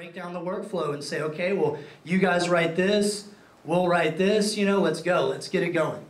break down the workflow and say, okay, well, you guys write this, we'll write this, you know, let's go, let's get it going.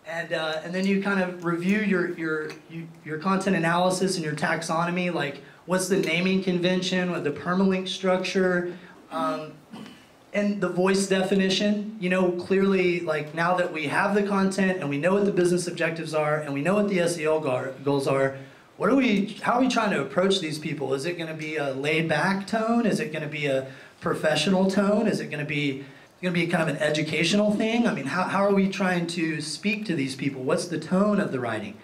And then you kind of review your content analysis and your taxonomy, like what's the naming convention, what the permalink structure, and the voice definition. You know, clearly, like now that we have the content and we know what the business objectives are and we know what the SEO goals are, how are we trying to approach these people? Is it going to be a laid-back tone? Is it going to be a professional tone? Is it going to be kind of an educational thing? I mean, how are we trying to speak to these people? What's the tone of the writing?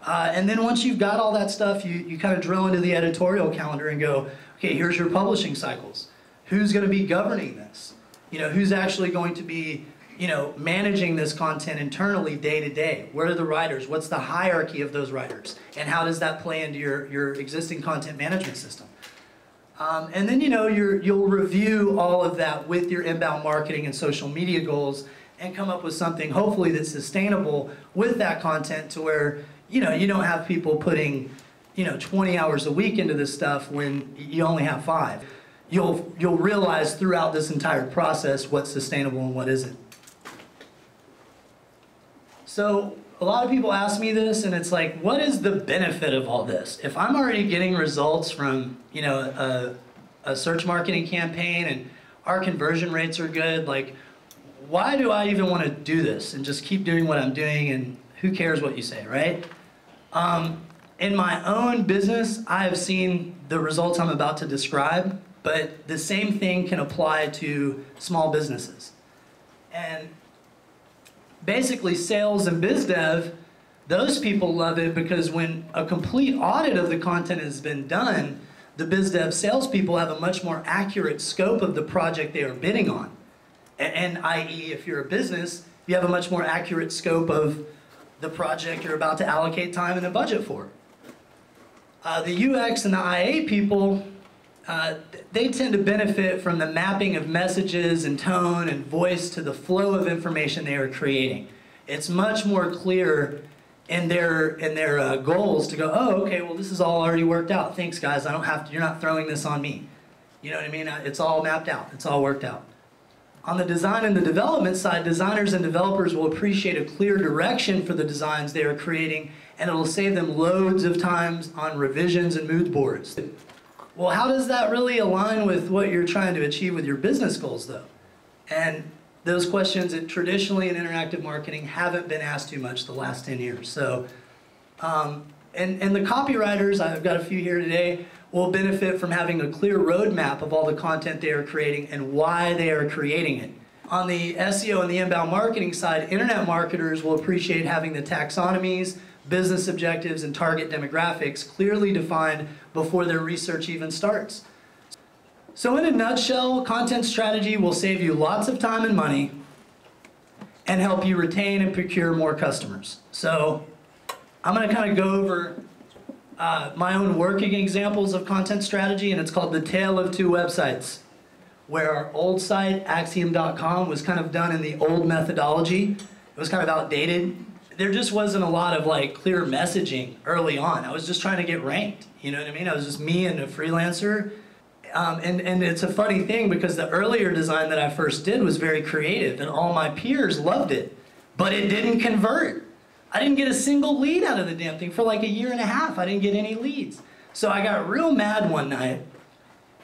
And then once you've got all that stuff, you kind of drill into the editorial calendar and go, okay, here's your publishing cycles. Who's going to be governing this? You know, who's actually going to be, you know, managing this content internally day to day? Where are the writers? What's the hierarchy of those writers? And how does that play into your existing content management system? And then, you know, you'll review all of that with your inbound marketing and social media goals and come up with something hopefully that's sustainable with that content to where, you know, you don't have people putting, you know, 20 hours a week into this stuff when you only have 5. You'll realize throughout this entire process what's sustainable and what isn't. So a lot of people ask me this, and it's like, what is the benefit of all this? If I'm already getting results from, you know, a search marketing campaign and our conversion rates are good, like, why do I even want to do this and just keep doing what I'm doing and who cares what you say, right? In my own business, I have seen the results I'm about to describe, but the same thing can apply to small businesses. And basically, sales and biz dev, those people love it because when a complete audit of the content has been done, the biz dev salespeople have a much more accurate scope of the project they are bidding on. And i.e., if you're a business, you have a much more accurate scope of the project you're about to allocate time and a budget for. The UX and the IA people, they tend to benefit from the mapping of messages and tone and voice to the flow of information they are creating. It's much more clear in their goals to go, oh, okay, well, this is all already worked out. Thanks, guys. I don't have to. You're not throwing this on me. You know what I mean? It's all mapped out. It's all worked out. On the design and the development side, designers and developers will appreciate a clear direction for the designs they are creating, and it'll save them loads of times on revisions and mood boards. Well, how does that really align with what you're trying to achieve with your business goals, though? And those questions that traditionally in interactive marketing haven't been asked too much the last 10 years. So, and the copywriters, I've got a few here today, will benefit from having a clear roadmap of all the content they are creating and why they are creating it. On the SEO and the inbound marketing side, internet marketers will appreciate having the taxonomies, business objectives, and target demographics clearly defined before their research even starts. So in a nutshell, content strategy will save you lots of time and money and help you retain and procure more customers. So I'm going to kind of go over my own working examples of content strategy, and it's called The Tale of Two Websites, where our old site, AXZM.com, was kind of done in the old methodology. It was kind of outdated. There just wasn't a lot of like clear messaging early on. I was just trying to get ranked, you know what I mean? I was just me and a freelancer. And it's a funny thing because the earlier design that I first did was very creative and all my peers loved it, but it didn't convert. I didn't get a single lead out of the damn thing for like a year and a half. I didn't get any leads. So I got real mad one night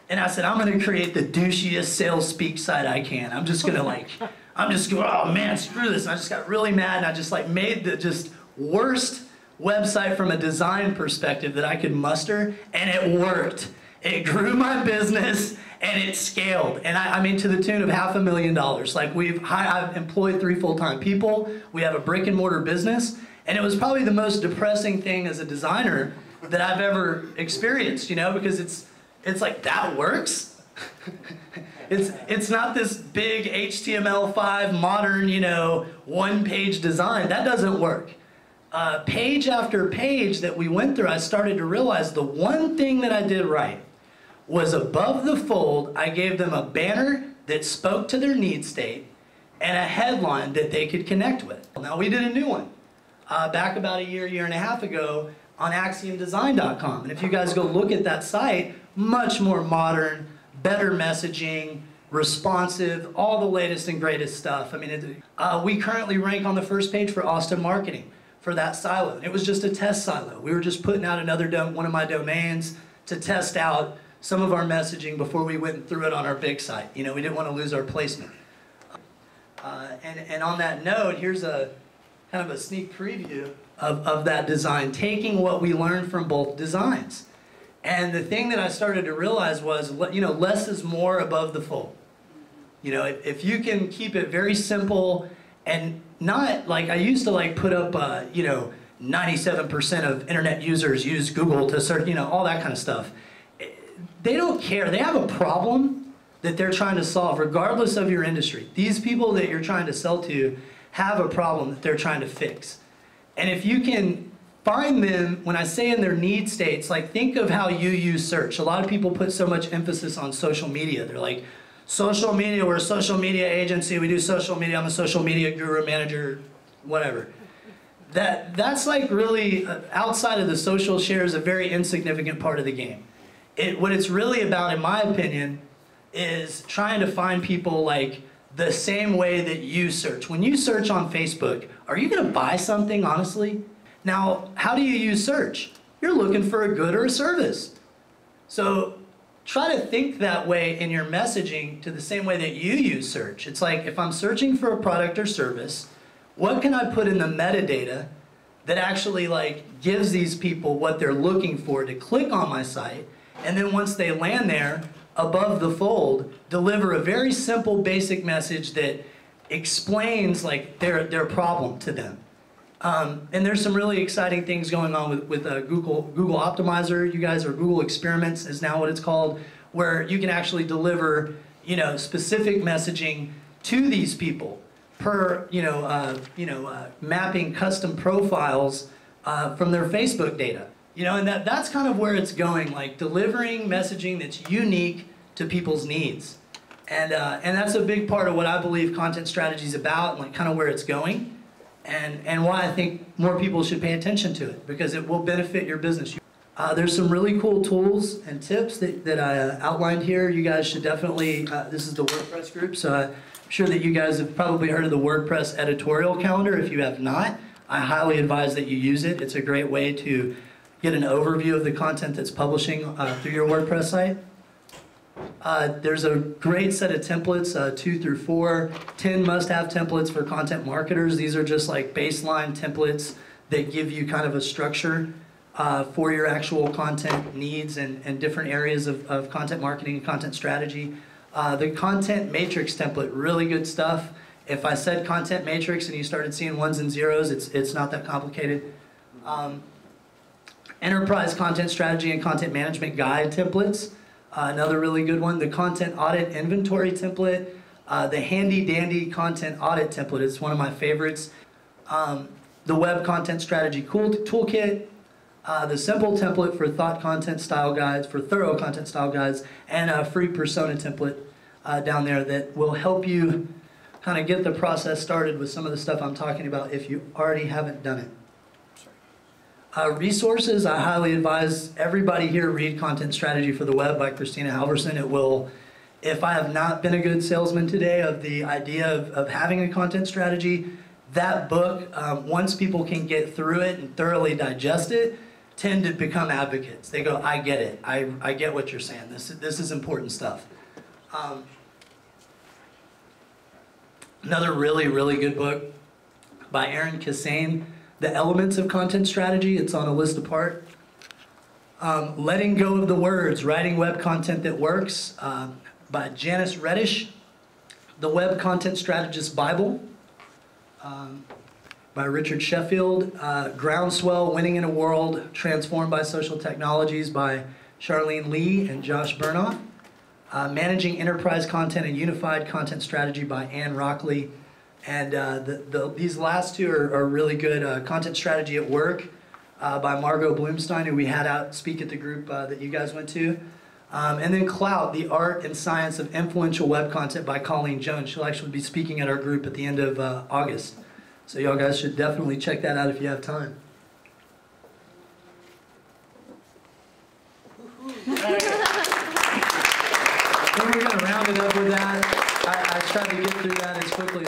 and I said, I'm gonna create the douchiest sales speak site I can. I'm just gonna like, oh man, screw this. And I just got really mad and I just like made the just worst website from a design perspective that I could muster, and it worked. It grew my business and it scaled. And I mean, to the tune of $500,000. Like I've employed 3 full-time people. We have a brick and mortar business. And it was probably the most depressing thing as a designer that I've ever experienced, you know, because it's like, that works? It's not this big HTML5 modern, you know, 1-page design. That doesn't work. Page after page that we went through, I started to realize the one thing that I did right was above the fold, I gave them a banner that spoke to their need state and a headline that they could connect with. Now we did a new one back about a year and a half ago on AXZMdesign.com. And if you guys go look at that site, much more modern, better messaging, responsive, all the latest and greatest stuff. I mean, we currently rank on the first page for Austin marketing for that silo. It was just a test silo. We were just putting out one of my domains to test out some of our messaging before we went and threw it on our big site. You know, we didn't want to lose our placement. And on that note, here's a kind of a sneak preview of that design, taking what we learned from both designs. And the thing that I started to realize was, you know, less is more above the fold. You know, if you can keep it very simple and not like I used to like put up, you know, 97% of internet users use Google to search, you know, all that kind of stuff. They don't care. They have a problem that they're trying to solve regardless of your industry. These people that you're trying to sell to have a problem that they're trying to fix. And if you can find them, when I say in their need states, like think of how you use search. A lot of people put so much emphasis on social media. They're like, social media, we're a social media agency, we do social media, I'm a social media guru, manager, whatever. That's like really, outside of the social share, is a very insignificant part of the game. What it's really about, in my opinion, is trying to find people like the same way that you search. When you search on Facebook, are you gonna buy something, honestly? Now, how do you use search? You're looking for a good or a service. So try to think that way in your messaging to the same way that you use search. It's like, if I'm searching for a product or service, what can I put in the metadata that actually like gives these people what they're looking for to click on my site, and then once they land there, above the fold, deliver a very simple basic message that explains like their problem to them. And there's some really exciting things going on with Google Optimizer. You guys, or Google Experiments is now what it's called, where you can actually deliver, you know, specific messaging to these people per, mapping custom profiles from their Facebook data. You know, and that's kind of where it's going, like delivering messaging that's unique to people's needs. And that's a big part of what I believe content strategy is about, and like kind of where it's going. And why I think more people should pay attention to it, because it will benefit your business. There's some really cool tools and tips that I outlined here. You guys should definitely, this is the WordPress group, so I'm sure that you guys have probably heard of the WordPress editorial calendar. If you have not, I highly advise that you use it. It's a great way to get an overview of the content that's publishing through your WordPress site. There's a great set of templates, 2 through 4, 10 must-have templates for content marketers. These are just like baseline templates that give you kind of a structure for your actual content needs and different areas of content marketing and content strategy. The content matrix template, really good stuff. If I said content matrix and you started seeing ones and zeros, it's not that complicated. Enterprise content strategy and content management guide templates. Another really good one, the content audit inventory template, the handy dandy content audit template is one of my favorites. The web content strategy toolkit, the simple template for thought content style guides, for thorough content style guides, and a free persona template down there that will help you kind of get the process started with some of the stuff I'm talking about if you already haven't done it. Resources, I highly advise everybody here read Content Strategy for the Web by Christina Halverson. It will, if I have not been a good salesman today of the idea of having a content strategy, that book, once people can get through it and thoroughly digest it, tend to become advocates. They go, I get it. I get what you're saying. This is important stuff. Another really, really good book by Aaron Kassane, The Elements of Content Strategy. It's on a list apart. Letting Go of the Words, Writing Web Content That Works, by Janice Reddish. The Web Content Strategist Bible, by Richard Sheffield. Groundswell, Winning in a World Transformed by Social Technologies, by Charlene Lee and Josh Burnoff. Managing Enterprise Content and Unified Content Strategy by Ann Rockley. And these last two are really good. Content Strategy at Work by Margot Blumstein, who we had out speak at the group that you guys went to. And then Clout, The Art and Science of Influential Web Content by Colleen Jones. She'll actually be speaking at our group at the end of August. So y'all guys should definitely check that out if you have time. kind of round it up with that. I tried to get through that as quickly